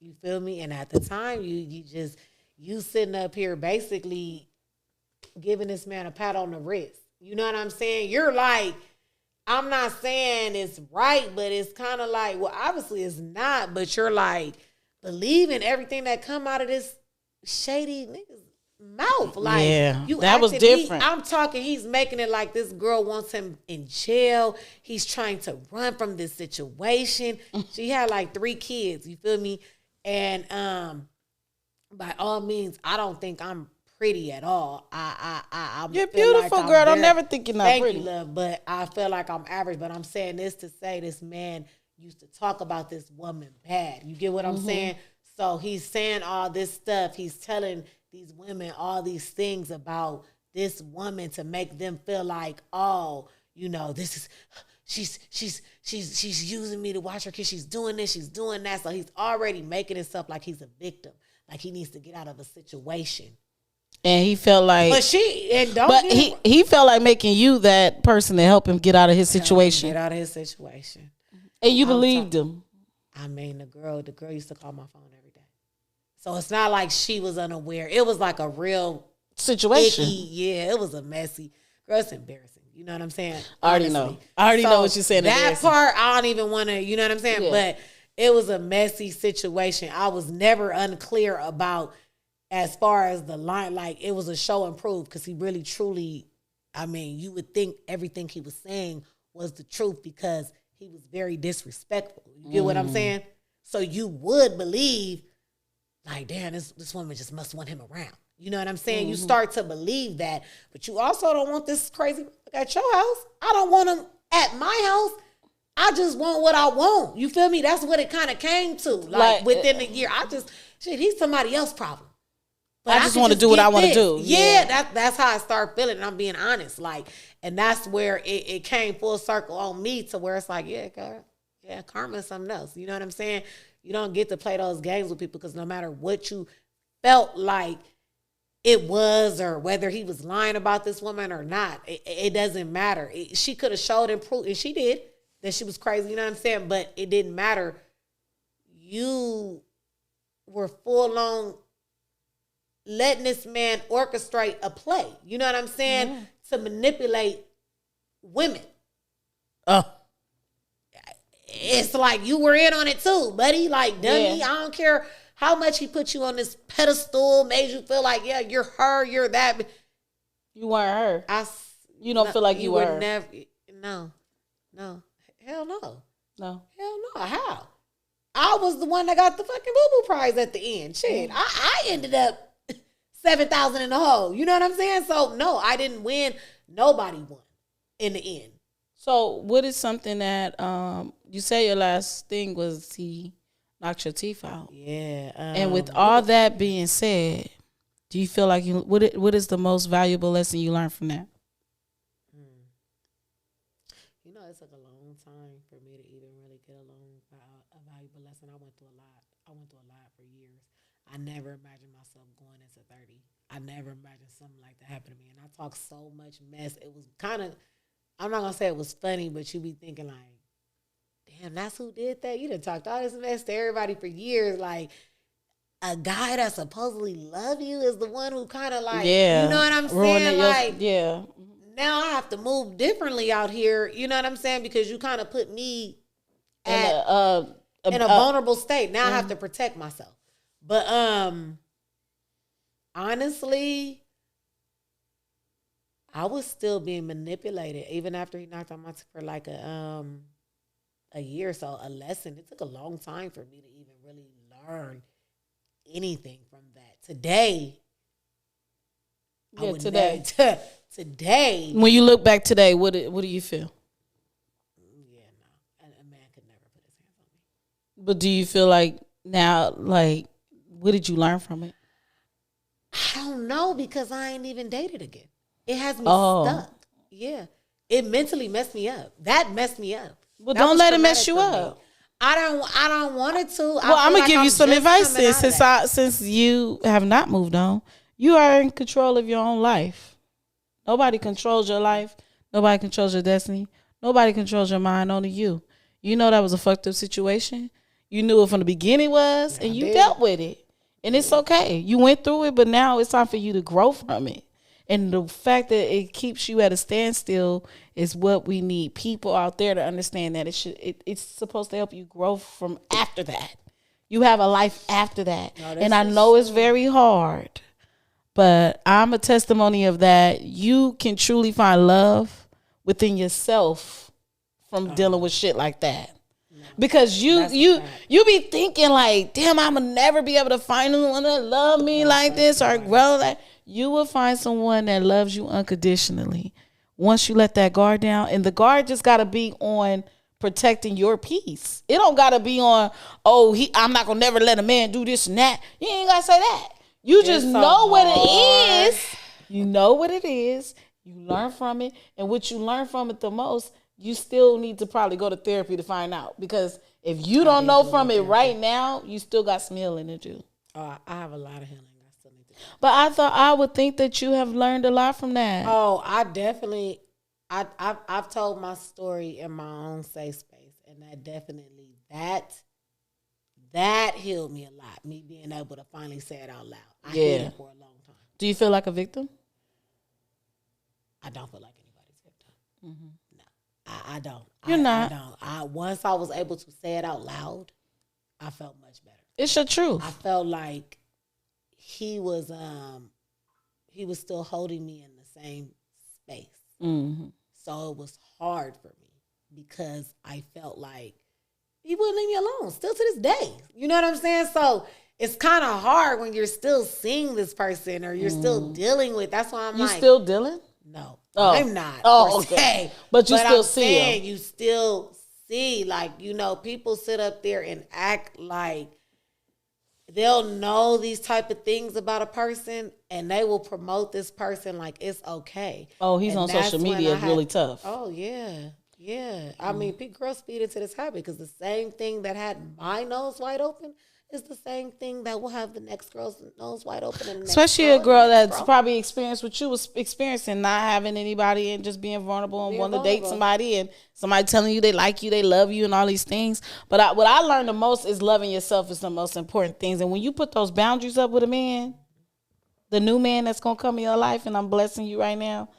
S2: You feel me? And at the time, you sitting up here basically giving this man a pat on the wrist. You know what I'm saying? You're like, I'm not saying it's right, but it's kind of like, well, obviously it's not, but you're like believing everything that come out of this shady nigga's mouth. Like,
S1: yeah, that was different.
S2: I'm talking, he's making it like this girl wants him in jail. He's trying to run from this situation. She had like 3 kids, you feel me? And by all means, I don't think I'm pretty at all.
S1: You're beautiful, like girl. Don't never think you're not pretty.
S2: Thank you, love, but I feel like I'm average. But I'm saying this to say this man used to talk about this woman bad. You get what I'm saying? So he's saying all this stuff. He's telling these women all these things about this woman to make them feel like, oh, this is she's using me to watch her kids. She's doing this, she's doing that. So he's already making himself like he's a victim, like he needs to get out of a situation.
S1: And he felt like, he felt like making you that person to help him get out of his situation. And you believed him.
S2: I mean, the girl used to call my phone every day. So it's not like she was unaware. It was like a real
S1: situation.
S2: Yeah, it was a messy. Girl, it's embarrassing. You know what I'm saying?
S1: I already know what you're saying.
S2: That part, I don't even want to, you know what I'm saying? Yeah. But it was a messy situation. I was never unclear about as far as the line. Like, it was a show and prove because he really, truly I mean, you would think everything he was saying was the truth because he was very disrespectful. You get what I'm saying? So you would believe, like, damn, this woman just must want him around. You know what I'm saying? You start to believe that, but you also don't want this crazy at your house. I don't want him at my house. I just want what I want. You feel me? That's what it kind of came to. Like within a year, he's somebody else's problem. But
S1: I just want to do what I want to do.
S2: Yeah, that's how I start feeling, and I'm being honest. Like, and that's where it came full circle on me to where it's like, karma is something else. You know what I'm saying? You don't get to play those games with people because no matter what you felt like it was or whether he was lying about this woman or not, it doesn't matter. She could have showed and proved, and she did, that she was crazy. You know what I'm saying? But it didn't matter. You were full on letting this man orchestrate a play. You know what I'm saying? Yeah. To manipulate women. It's like you were in on it too, buddy. Like, dummy, I don't care how much he put you on this pedestal, made you feel like, yeah, you're her, you're that.
S1: You weren't her. You don't feel like you were her.
S2: Never, no. Hell no.
S1: No.
S2: Hell no. How? I was the one that got the fucking boo-boo prize at the end. Shit, I ended up 7,000 in the hole. You know what I'm saying? So, no, I didn't win. Nobody won in the end.
S1: So, what is something that you say your last thing was he knocked your teeth out?
S2: Yeah.
S1: And with all that being said, do you feel like what is the most valuable lesson you learned from that?
S2: You know, it took a long time for me to even really get a valuable lesson. I went through a lot for years. I never imagined myself going into 30. I never imagined something like that happened to me. And I talked so much mess. It was kind of, I'm not going to say it was funny, but you be thinking like, damn, that's who did that? You done talked all this mess to everybody for years. Like, a guy that supposedly love you is the one who kind of like, you know what I'm saying? Like, now I have to move differently out here. You know what I'm saying? Because you kind of put me in a vulnerable state. Now I have to protect myself. But honestly, I was still being manipulated even after he knocked on my teeth for like a year or so, a lesson. It took a long time for me to even really learn anything from that. Today, today.
S1: When you look back today, what do you feel?
S2: Yeah, no, a man could never put his hands on me.
S1: But do you feel like now, like, what did you learn from it?
S2: I don't know because I ain't even dated again. It has me stuck. Yeah. It mentally messed me up. That messed me up.
S1: Well, don't let it mess you up.
S2: I don't want it to.
S1: Well, I'm gonna give you some advice since you have not moved on. You are in control of your own life. Nobody controls your life. Nobody controls your destiny. Nobody controls your mind. Only you. You know that was a fucked up situation. You knew it from the beginning and you dealt with it. And it's okay. You went through it, but now it's time for you to grow from it. And the fact that it keeps you at a standstill is what we need. People out there to understand that it's supposed to help you grow from after that. You have a life after that. No, and I know it's very hard, but I'm a testimony of that. You can truly find love within yourself from dealing with shit like that. Because you be thinking like, damn, I'ma never be able to find someone that love me like this or grow like. You will find someone that loves you unconditionally once you let that guard down. And the guard just got to be on protecting your peace. It don't got to be on, I'm not going to never let a man do this and that. You ain't got to say that. You just know what it is. You know what it is. You learn from it. And what you learn from it the most, you still need to probably go to therapy to find out. Because if you don't know from it right now, you still got some healing to do.
S2: I have a lot of healing.
S1: But I would think that you have learned a lot from that.
S2: Oh, I definitely, I've told my story in my own safe space, and that definitely, that healed me a lot. Me being able to finally say it out loud. I hid it for a long time.
S1: Do you feel like a victim?
S2: I don't feel like anybody's victim. Mm-hmm. No, I don't.
S1: You're not.
S2: I don't. Once I was able to say it out loud, I felt much better.
S1: It's your truth.
S2: I felt like he was still holding me in the same space. So it was hard for me because I felt like he wouldn't leave me alone still to this day. You know what I'm saying? So it's kind of hard when you're still seeing this person or you're still dealing with. That's why I'm
S1: You
S2: like,
S1: still dealing?
S2: no,
S1: Oh.
S2: I'm not.
S1: Oh, okay. But you still see him.
S2: You still see, like, you know, people sit up there and act like they'll know these type of things about a person and they will promote this person like it's okay.
S1: Oh, he's on social media really tough.
S2: Oh, yeah. Yeah. I mean, girls feed into this habit because the same thing that had my nose wide open is the same thing that will have the next girl's nose wide open. And
S1: especially a girl that's probably experienced what you was experiencing, not having anybody and just being vulnerable and wanting to date somebody and somebody telling you they like you, they love you and all these things. But what I learned the most is loving yourself is the most important things. And when you put those boundaries up with a man, the new man that's going to come in your life, and I'm blessing you right now,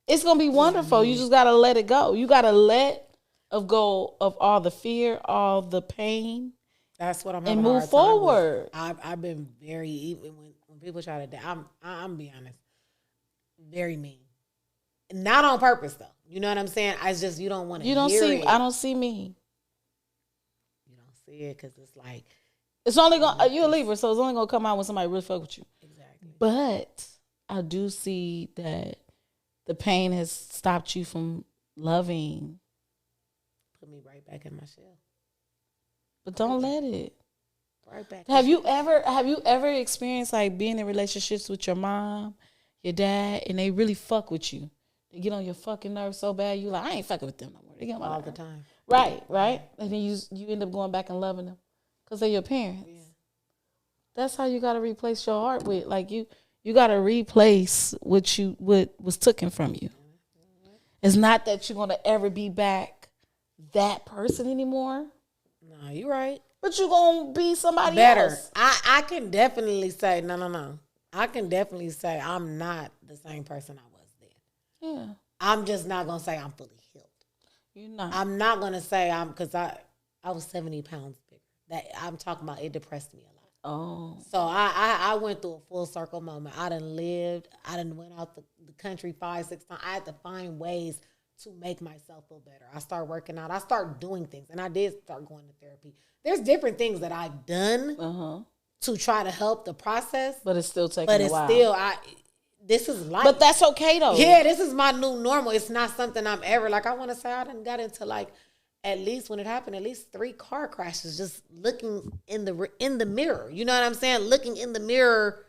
S1: it's going to be wonderful. You just got to let it go. You got to let go of all the fear, all the pain.
S2: That's what I'm
S1: having and move forward.
S2: I've been very, even when people try to, I'm be honest, very mean. Not on purpose though. You know what I'm saying? I just, you don't want to. You don't see.
S1: I don't see me.
S2: You don't see it because it's like
S1: it's only gonna. You're a Libra, so it's only gonna come out when somebody really fuck with you.
S2: Exactly.
S1: But I do see that the pain has stopped you from loving.
S2: Put me right back in my shell.
S1: But don't let it.
S2: Right back.
S1: Have you ever experienced like being in relationships with your mom, your dad, and they really fuck with you? They get on your fucking nerves so bad you like, I ain't fucking with them no more. They get on my
S2: all
S1: nerves.
S2: the time.
S1: Right. And then you end up going back and loving them because they're your parents. Yeah. That's how you gotta replace your heart with. Like you gotta replace what was taken from you. It's not that you're gonna ever be back that person anymore.
S2: No, you're right.
S1: But you're going to be somebody
S2: better.
S1: else.
S2: I can definitely say, no. I can definitely say I'm not the same person I was then.
S1: Yeah.
S2: I'm just not going to say I'm fully healed.
S1: You're not.
S2: I'm not going to say because I was 70 pounds bigger. That I'm talking about, it depressed me a lot.
S1: Oh.
S2: So I went through a full circle moment. I done lived. I done went out the country 5-6 times. I had to find ways to make myself feel better. I started working out. I started doing things. And I did start going to therapy. There's different things that I've done to try to help the process.
S1: But it's still taking a while.
S2: But it's still, this is life.
S1: But that's okay though.
S2: Yeah, this is my new normal. It's not something I'm ever, like I want to say I done got into like, at least when it happened, at least 3 car crashes just looking in the mirror. You know what I'm saying? Looking in the mirror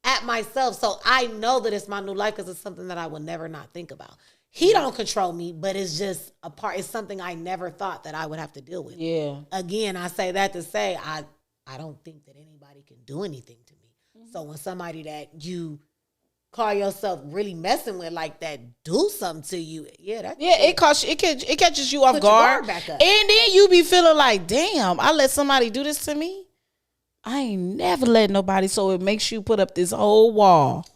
S2: at myself. So I know that it's my new life because it's something that I would never not think about. He don't control me, but it's just a part. It's something I never thought that I would have to deal with.
S1: Yeah.
S2: Again, I say that to say I don't think that anybody can do anything to me. Mm-hmm. So when somebody that you call yourself really messing with like that do something to you, it
S1: catches you off guard.
S2: Back up.
S1: And then you be feeling like, damn, I let somebody do this to me. I ain't never let nobody. So it makes you put up this whole wall.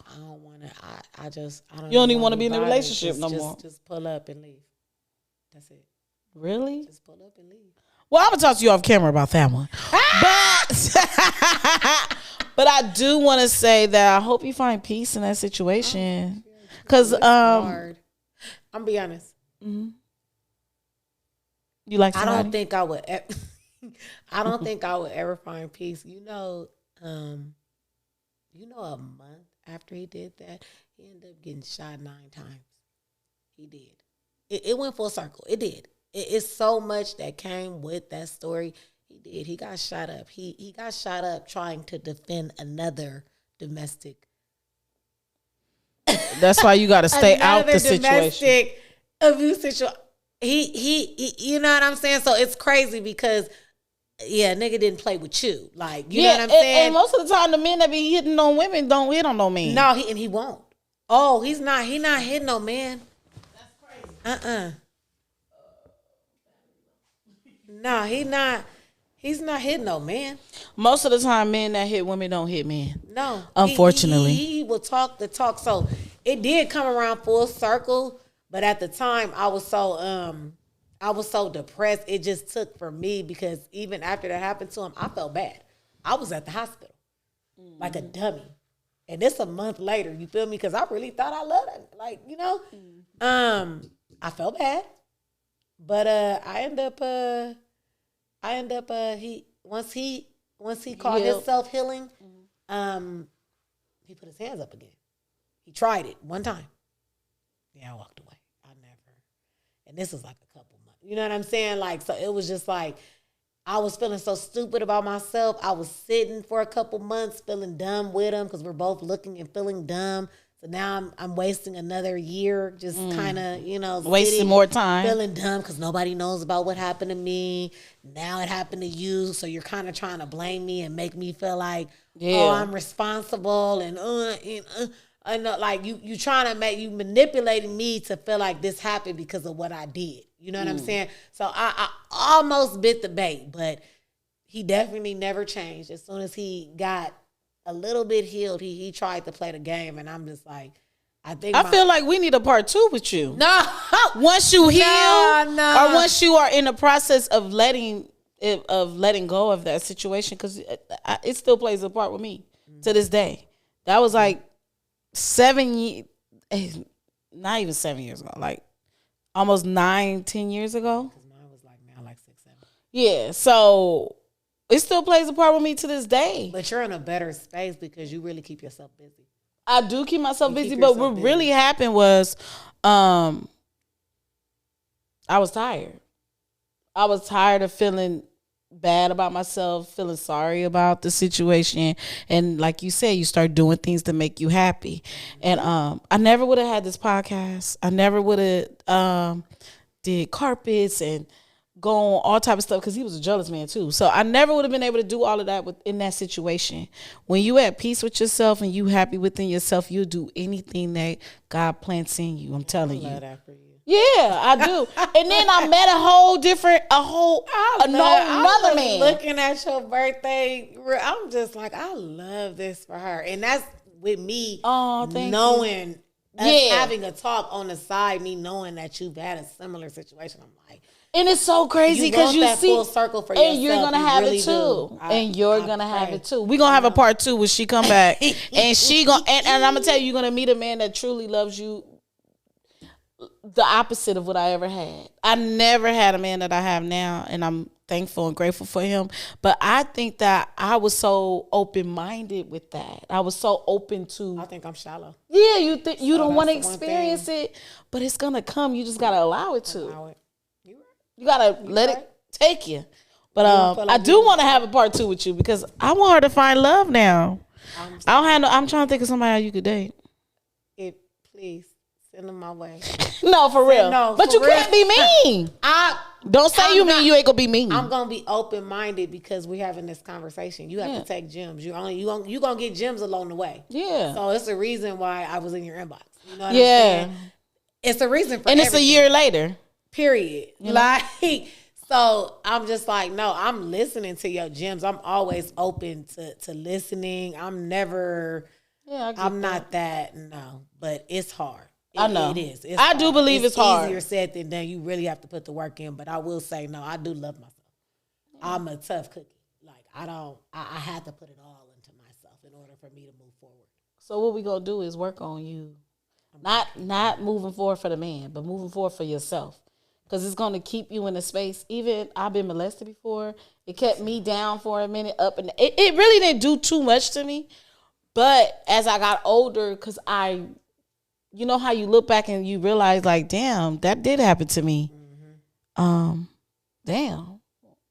S2: I don't.
S1: You don't even want to be in a relationship no more.
S2: Just pull up and leave. That's it.
S1: Really?
S2: Just pull up and leave.
S1: Well, I'm gonna talk to you off camera about that one. But I do want to say that I hope you find peace in that situation. Cause
S2: hard. I'm be honest.
S1: Mm-hmm. You like somebody?
S2: I don't think I would. I don't think I would ever find peace. A month after he did that, he ended up getting shot 9 times. He did. It went full circle. It did. It's so much that came with that story. He did. He got shot up. He got shot up trying to defend another domestic.
S1: That's why you got to stay out the situation.
S2: Domestic abuse situation. He, you know what I'm saying? So it's crazy because, yeah, nigga didn't play with you. Like, you know what I'm saying?
S1: And most of the time, the men that be hitting on women don't hit on no men.
S2: No, he won't. Oh, he's not. He not hitting no man. That's crazy. No, he's not hitting no man.
S1: Most of the time, men that hit women don't hit men.
S2: No.
S1: Unfortunately.
S2: He will talk the talk. So it did come around full circle. But at the time, I was so depressed. It just took for me because even after that happened to him, I felt bad. I was at the hospital like a dummy. And it's a month later, you feel me? Because I really thought I loved it. Like, you know? I felt bad. But I end up he once he called himself healing, he put his hands up again. He tried it one time. Yeah, I walked away. And this was like a couple months. You know what I'm saying? Like, so it was just like, I was feeling so stupid about myself. I was sitting for a couple months feeling dumb with him because we're both looking and feeling dumb. So now I'm wasting another year just kind of, you know,
S1: wasting more time.
S2: Feeling dumb because nobody knows about what happened to me. Now it happened to you. So you're kind of trying to blame me and make me feel like, oh, I'm responsible. And I know, like you trying to you manipulating me to feel like this happened because of what I did. You know what I'm saying? So I almost bit the bait, but he definitely never changed. As soon as he got a little bit healed, he tried to play the game, and I'm just like, I feel
S1: like we need a part 2 with you.
S2: No,
S1: once you heal, or once you are in the process of letting go of that situation, because it still plays a part with me to this day. That was like 7 years, not even 7 years ago, like almost 9-10 years ago.
S2: Mine was like now like 6-7.
S1: Yeah, so it still plays a part with me to this day.
S2: But you're in a better space because you really keep yourself busy.
S1: I do keep myself busy, but what really happened was I was tired. I was tired of feeling bad about myself, feeling sorry about the situation. And like you said, you start doing things to make you happy. And I never would have had this podcast. I never would have did carpets and go on all type of stuff, because he was a jealous man too. So I never would have been able to do all of that in that situation. When you at peace with yourself and you happy within yourself, you'll do anything that God plants in you. I'm telling you.
S2: I love that for you.
S1: Yeah, I do. And then I met another man.
S2: Looking at your birthday, I'm just like, I love this for her. And that's with me knowing, having a talk on the side, me knowing that you've had a similar situation. I'm like,
S1: and it's so crazy because you see
S2: full circle for yourself,
S1: and you're gonna have it too, and you're gonna have it too. We're gonna have a part 2 when she come back, and she gonna and I'm gonna tell you, you're gonna meet a man that truly loves you. The opposite of what I ever had. I never had a man that I have now, and I'm thankful and grateful for him. But I think that I was so open-minded with that. I was so open to.
S2: I think I'm shallow.
S1: Yeah, you think you don't want to experience it, but it's gonna come. You just gotta allow it to. You gotta let it take you. But I do want to have a part 2 with you because I want her to find love now. I'm trying to think of somebody you could date.
S2: Please. Send them my way.
S1: No, for real. No, but you can't be mean. Don't say you mean. You ain't gonna be mean.
S2: I'm gonna be open minded because we're having this conversation. You have to take gems. You gonna get gems along the way.
S1: Yeah.
S2: So it's a reason why I was in your inbox. You know what I'm saying? It's a reason for
S1: and
S2: everything.
S1: It's a year later.
S2: Period. You like. So I'm just like, no, I'm listening to your gems. I'm always open to listening. I'm never. Yeah. I'm not that. No, but it's hard.
S1: I know.
S2: It is.
S1: I do believe it's hard.
S2: Easier said than done. You really have to put the work in. But I will say, no, I do love myself. I'm a tough cookie. Like, I had to put it all into myself in order for me to move forward.
S1: So what we gonna do is work on you. Not moving forward for the man, but moving forward for yourself. Because it's gonna keep you in a space. Even I've been molested before. It kept me down for a minute, up and it really didn't do too much to me. But as I got older, because you know how you look back and you realize, like, damn, that did happen to me. Mm-hmm. Damn.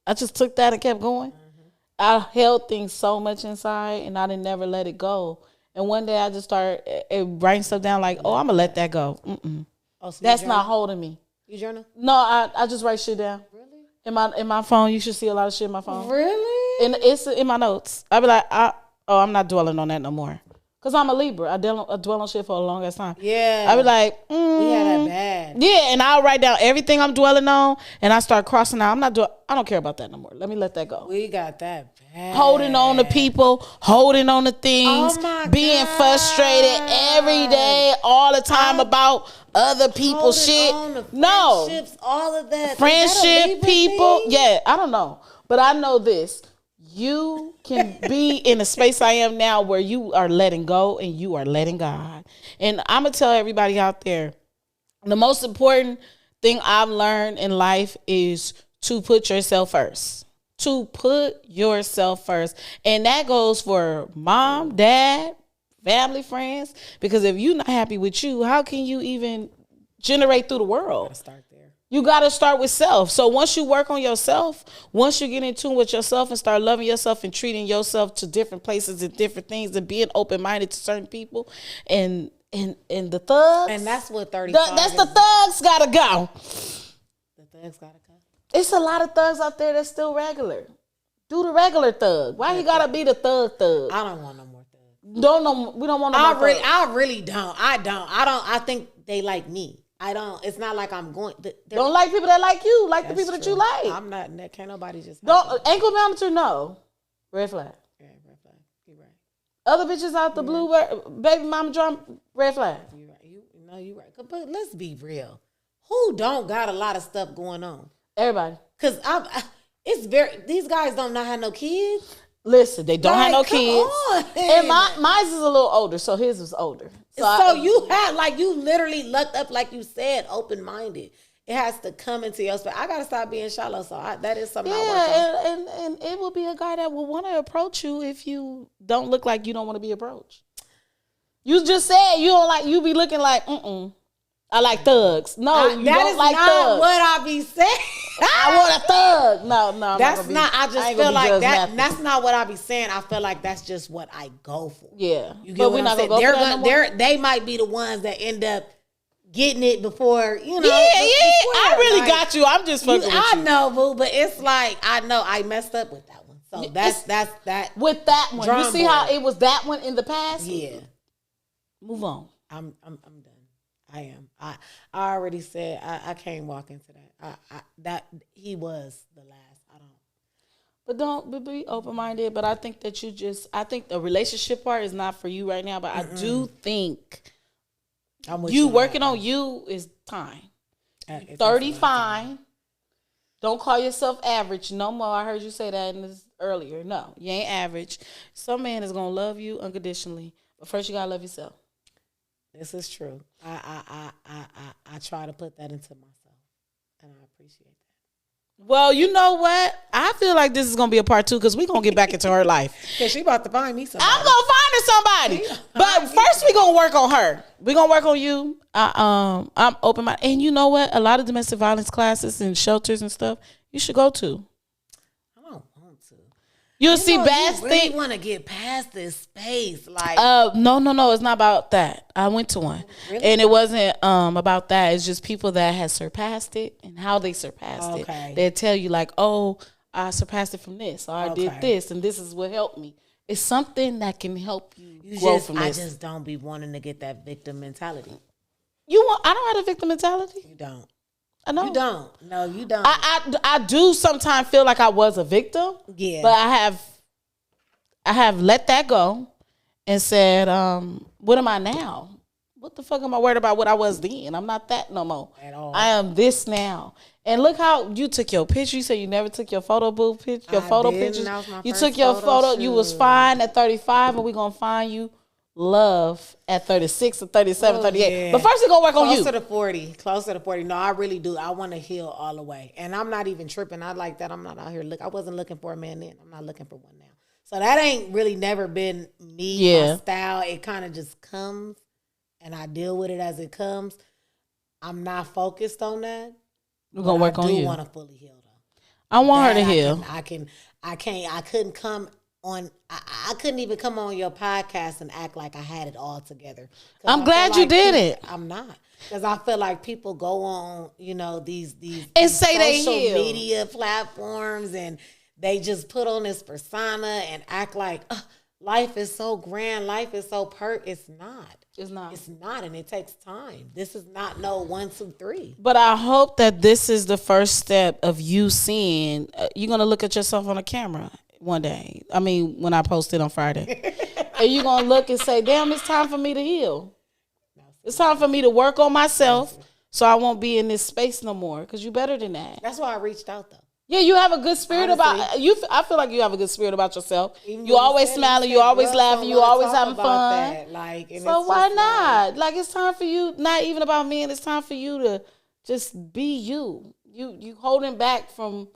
S1: I just took that and kept going. Mm-hmm. I held things so much inside, and I didn't never let it go. And one day I just started writing stuff down like, oh, I'm going to let that go. So that's not holding me.
S2: You journal?
S1: No, I just write shit down. Really? In my phone. You should see a lot of shit in my phone.
S2: Really?
S1: And it's in my notes. I be like, I'm not dwelling on that no more. Because I'm a Libra. I dwell on shit for a long ass time.
S2: Yeah.
S1: I be like,
S2: we had that bad.
S1: Yeah, and I'll write down everything I'm dwelling on, and I start crossing out. I don't care about that no more. Let me let that go.
S2: We got that bad.
S1: Holding on to people, holding on to things, being frustrated every day, all the time about other people's shit. No.
S2: Friendships, all of that.
S1: Friendship, people. Yeah, I don't know. But I know this. you can be in the space I am now where you are letting go and you are letting God. And I'm going to tell everybody out there, the most important thing I've learned in life is to put yourself first. To put yourself first. And that goes for mom, dad, family, friends. Because if you're not happy with you, how can you even generate through the world?
S2: Start there.
S1: You got to start with self. So once you work on yourself, once you get in tune with yourself and start loving yourself and treating yourself to different places and different things and being open-minded to certain people and the thugs.
S2: And that's what 35
S1: that's the thugs got to go.
S2: The thugs got to go.
S1: It's a lot of thugs out there that's still regular. Do the regular thug. Why you got to be the thug?
S2: I don't want no more thugs.
S1: We don't want no more thugs.
S2: I really don't. I think they like me. I don't. It's not like I'm going.
S1: Don't like people that like you. Like the people that you like.
S2: I'm not. Can't nobody just.
S1: Don't ankle monitor. No. Red flag.
S2: Yeah, red flag. You right.
S1: Other bitches out the blue, baby mama drum. Red flag.
S2: You right. You right. But let's be real. Who don't got a lot of stuff going on?
S1: Everybody.
S2: Cause these guys don't not have no kids.
S1: Listen, they don't have no kids.
S2: On.
S1: And mine is a little older, so his was older.
S2: So you have, like, you literally lucked up, like you said, open-minded. It has to come into your space. I got to stop being shallow, so that is something I work on.
S1: And it will be a guy that will want to approach you if you don't look like you don't want to be approached. You just said you don't like, you be looking like, I like thugs. No, you don't like thugs.
S2: That is not what I be saying.
S1: I want a thug. No,
S2: that's not. I just feel like that. That's not what I be saying. I feel like that's just what I go for.
S1: Yeah,
S2: you get what I'm saying? They might be the ones that end up getting it before Yeah.
S1: I really got you. I'm just fucking with you.
S2: I know, boo, but it's like I know I messed up with that one. So that's that.
S1: With that one, you see how it was that one in the past?
S2: Yeah.
S1: Move on.
S2: I'm done. I am. I already said I can't walk into that. That he was the last. I don't.
S1: But don't be open-minded. But I think that I think the relationship part is not for you right now. But I do think you working on you is time. 30 fine. Don't call yourself average no more. I heard you say that earlier. No, you ain't average. Some man is gonna love you unconditionally, but first you gotta love yourself.
S2: This is true. I try to put that into myself, and I appreciate that.
S1: Well, you know what? I feel like this is gonna be a part 2 because we're gonna get back into her life.
S2: Cause she about to find me somebody.
S1: I'm gonna find her somebody. But first we're gonna work on her. We're gonna work on you. I'm open minded. And you know what? A lot of domestic violence classes and shelters and stuff you should go to.
S2: I don't want to.
S1: You'll see best
S2: things. You really want to get past this space, like
S1: no, it's not about that. I went to one, and it wasn't about that. It's just people that had surpassed it and how they surpassed it. They tell you like, oh, I surpassed it from this, or I did this, and this is what helped me. It's something that can help you grow from this.
S2: I just don't be wanting to get that victim mentality.
S1: I don't have a victim mentality.
S2: You don't.
S1: I know.
S2: You don't. No, you don't.
S1: I do sometimes feel like I was a victim.
S2: Yeah.
S1: But I have let that go and said, what am I now? What the fuck am I worried about what I was then? I'm not that no more.
S2: At all.
S1: I am this now. And look how you took your picture. You said you never took your photo booth picture, your photo pictures. You took your photo. Shoot. You was fine at 35, and we're going to find you love at 36 or 37, 38. Yeah. But first we're going to work on you.
S2: Closer to 40. No, I really do. I want to heal all the way. And I'm not even tripping. I like that. I'm not out here. I wasn't looking for a man then. I'm not looking for one now. So that ain't really never been me, my style. It kind of just comes, and I deal with it as it comes. I'm not focused on that.
S1: We're going to work on you.
S2: I do want to fully heal, though.
S1: I want her to heal.
S2: I couldn't come on. I couldn't even come on your podcast and act like I had it all together.
S1: I'm glad you did it.
S2: I'm not. Because I feel like people go on, these
S1: and say they
S2: social media platforms, and they just put on this persona and act like life is so grand, life is so It's not.
S1: It's not.
S2: It's not, and it takes time. This is not no 1, 2, 3.
S1: But I hope that this is the first step of you seeing. You're gonna look at yourself on a camera one day. I mean, when I post it on Friday, and you're gonna look and say, "Damn, it's time for me to heal. It's time for me to work on myself, so I won't be in this space no more." Because you're better than that.
S2: That's why I reached out, though.
S1: Yeah, you have a good spirit about you. I feel like you have a good spirit about yourself. You always smiling, you always laughing, you always having fun.
S2: That. Like,
S1: so why not? Like, it's time for you. Not even about me. And it's time for you to just be you. You holding back from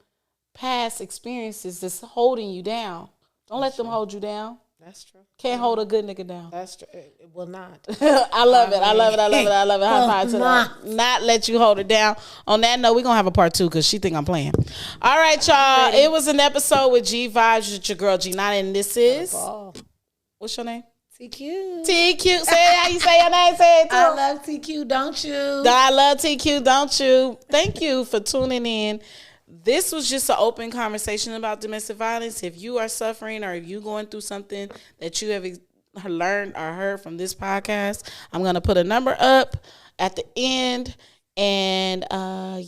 S1: past experiences that's holding you down. Don't let them hold you down.
S2: That's true.
S1: Can't hold a good nigga down.
S2: That's true. It will not.
S1: I love it. High five to that. Not let you hold it down. On that note, we're going to have a part 2 because she think I'm playing. All right, y'all. It was an episode with GVIBEZ with your girl G9, and this is... What's your name?
S2: TQ.
S1: TQ. Say how you say your name. Say it too.
S2: I love TQ, don't you?
S1: I love TQ, don't you? Thank you for tuning in. This was just an open conversation about domestic violence. If you are suffering or if you're going through something that you have learned or heard from this podcast, I'm going to put a number up at the end. And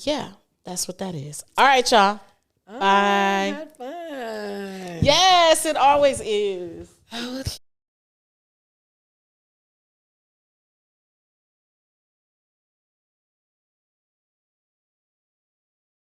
S1: yeah, that's what that is. All right, y'all. Bye.
S2: Had fun.
S1: Yes, it always is.